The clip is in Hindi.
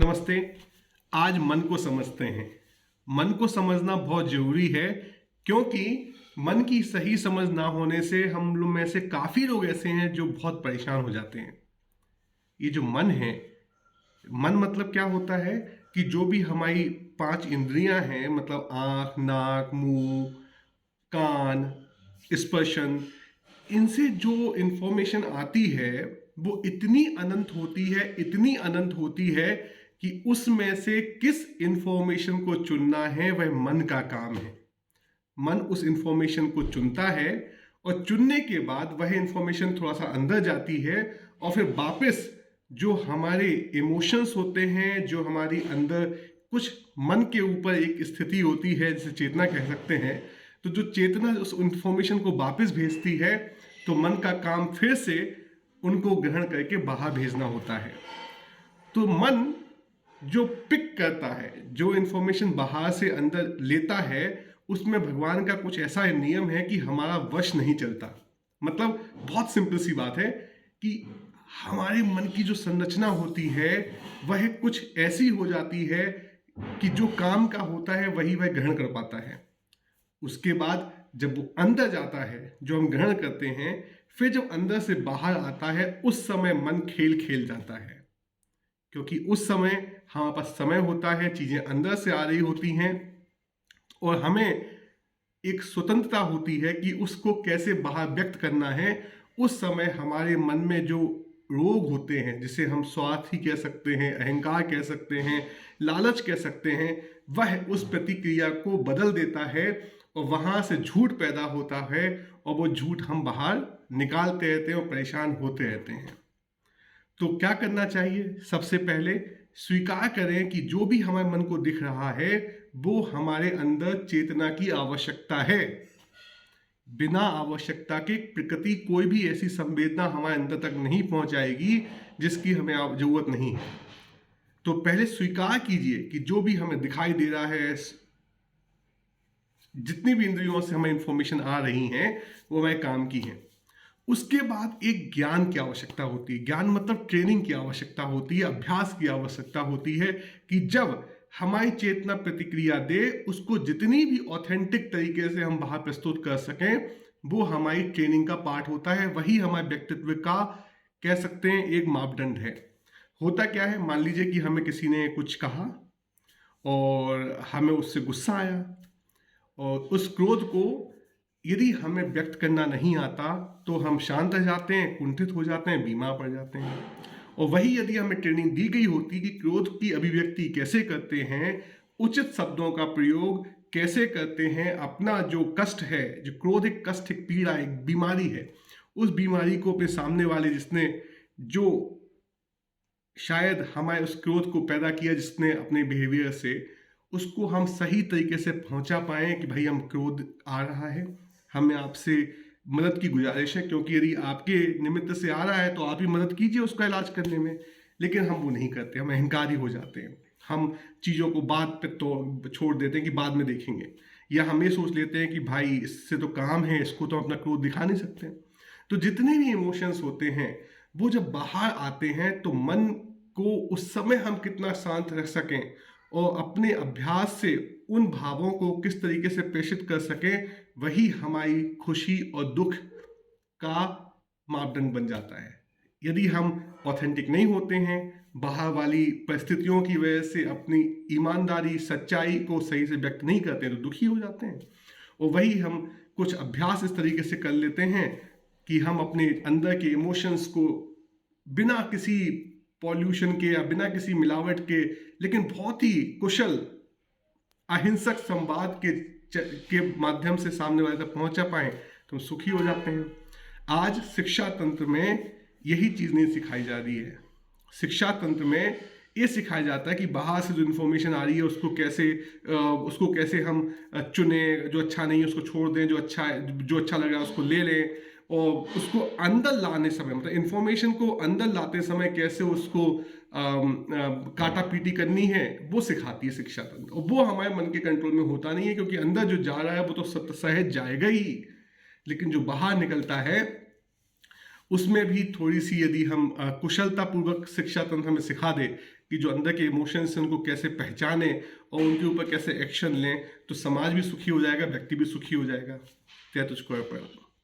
नमस्ते। आज मन को समझते हैं। मन को समझना बहुत ज़रूरी है क्योंकि मन की सही समझ ना होने से हम लोग में से काफ़ी लोग ऐसे हैं जो बहुत परेशान हो जाते हैं। ये जो मन है, मन मतलब क्या होता है कि जो भी हमारी 5 इंद्रियाँ हैं मतलब आँख, नाक, मुँह, कान, स्पर्शन, इनसे जो इन्फॉर्मेशन आती है वो इतनी अनंत होती है, इतनी अनंत होती है कि उसमें से किस इन्फॉर्मेशन को चुनना है वह मन का काम है। मन उस इन्फॉर्मेशन को चुनता है और चुनने के बाद वह इन्फॉर्मेशन थोड़ा सा अंदर जाती है और फिर वापस जो हमारे इमोशंस होते हैं, जो हमारी अंदर कुछ मन के ऊपर एक स्थिति होती है जिसे चेतना कह सकते हैं, तो जो चेतना उस इन्फॉर्मेशन को वापस भेजती है तो मन का काम फिर से उनको ग्रहण करके बाहर भेजना होता है। तो मन जो पिक करता है, जो इन्फॉर्मेशन बाहर से अंदर लेता है, उसमें भगवान का कुछ ऐसा नियम है कि हमारा वश नहीं चलता। मतलब बहुत सिंपल सी बात है कि हमारे मन की जो संरचना होती है वह कुछ ऐसी हो जाती है कि जो काम का होता है वही वह ग्रहण कर पाता है। उसके बाद जब वो अंदर जाता है, जो हम ग्रहण करते हैं, फिर जब अंदर से बाहर आता है उस समय मन खेल खेल जाता है, क्योंकि उस समय हमारे पास समय होता है, चीजें अंदर से आ रही होती हैं और हमें एक स्वतंत्रता होती है कि उसको कैसे बाहर व्यक्त करना है। उस समय हमारे मन में जो रोग होते हैं, जिसे हम स्वार्थ ही कह सकते हैं, अहंकार कह सकते हैं, लालच कह सकते हैं, वह उस प्रतिक्रिया को बदल देता है और वहाँ से झूठ पैदा होता है और वो झूठ हम बाहर निकालते रहते हैं और परेशान होते रहते हैं। तो क्या करना चाहिए? सबसे पहले स्वीकार करें कि जो भी हमारे मन को दिख रहा है वो हमारे अंदर चेतना की आवश्यकता है। बिना आवश्यकता के प्रकृति कोई भी ऐसी संवेदना हमारे अंदर तक नहीं पहुंचाएगी जिसकी हमें जरूरत नहीं है। तो पहले स्वीकार कीजिए कि जो भी हमें दिखाई दे रहा है, जितनी भी इंद्रियों से हमें इंफॉर्मेशन आ रही हैं वो हमारे काम की हैं। उसके बाद एक ज्ञान की आवश्यकता होती है। ज्ञान मतलब ट्रेनिंग की आवश्यकता होती है, अभ्यास की आवश्यकता होती है कि जब हमारी चेतना प्रतिक्रिया दे, उसको जितनी भी ऑथेंटिक तरीके से हम बाहर प्रस्तुत कर सकें, वो हमारी ट्रेनिंग का पार्ट होता है। वही हमारे व्यक्तित्व का कह सकते हैं एक मापदंड है। होता क्या है, मान लीजिए कि हमें किसी ने कुछ कहा और हमें उससे गुस्सा आया और उस क्रोध को यदि हमें व्यक्त करना नहीं आता तो हम शांत रह जाते हैं, कुंठित हो जाते हैं, बीमार पड़ जाते हैं। और वही यदि हमें ट्रेनिंग दी गई होती कि क्रोध की अभिव्यक्ति कैसे करते हैं, उचित शब्दों का प्रयोग कैसे करते हैं, अपना जो कष्ट है, जो क्रोध एक कष्ट, एक पीड़ा, एक बीमारी है, उस बीमारी को अपने सामने वाले जिसने जो शायद हमारे उस क्रोध को पैदा किया, जिसने अपने बिहेवियर से, उसको हम सही तरीके से पहुंचा पाएं कि भाई हम क्रोध आ रहा है, हमें आपसे मदद की गुजारिश है, क्योंकि यदि आपके निमित्त से आ रहा है तो आप ही मदद कीजिए उसका इलाज करने में। लेकिन हम वो नहीं करते, हम अहंकारी हो जाते हैं। हम चीज़ों को बाद पे तो छोड़ देते हैं कि बाद में देखेंगे, या हम ये सोच लेते हैं कि भाई इससे तो काम है, इसको तो अपना क्रोध दिखा नहीं सकते। तो जितने भी इमोशंस होते हैं वो जब बाहर आते हैं तो मन को उस समय हम कितना शांत रख सकें और अपने अभ्यास से उन भावों को किस तरीके से प्रेषित कर सकें, वही हमारी खुशी और दुख का मापदंड बन जाता है। यदि हम ऑथेंटिक नहीं होते हैं, बाहर वाली परिस्थितियों की वजह से अपनी ईमानदारी, सच्चाई को सही से व्यक्त नहीं करते हैं, तो दुखी हो जाते हैं। और वही हम कुछ अभ्यास इस तरीके से कर लेते हैं कि हम अपने अंदर के इमोशंस को बिना किसी पॉल्यूशन के या बिना किसी मिलावट के, लेकिन बहुत ही कुशल अहिंसक संवाद के माध्यम से सामने वाले तक पहुंचा पाए तो हम सुखी हो जाते हैं। आज शिक्षा तंत्र में यही चीज़ नहीं सिखाई जा रही है। शिक्षा तंत्र में ये सिखाया जाता है कि बाहर से जो इन्फॉर्मेशन आ रही है उसको कैसे हम चुने, जो अच्छा नहीं है उसको छोड़ दें, जो अच्छा लग रहा है उसको ले लें, और उसको अंदर लाने समय, मतलब इन्फॉर्मेशन को अंदर लाते समय कैसे उसको काटा पीटी करनी है, वो सिखाती है शिक्षा तंत्र। और वो हमारे मन के कंट्रोल में होता नहीं है, क्योंकि अंदर जो जा रहा है वो तो सहज जाएगा ही, लेकिन जो बाहर निकलता है उसमें भी थोड़ी सी यदि हम कुशलता पूर्वक शिक्षा तंत्र हमें सिखा दे कि जो अंदर के इमोशंस हैं उनको कैसे पहचाने और उनके ऊपर कैसे एक्शन लें, तो समाज भी सुखी हो जाएगा, व्यक्ति भी सुखी हो जाएगा। त्या तुझको अर्पण।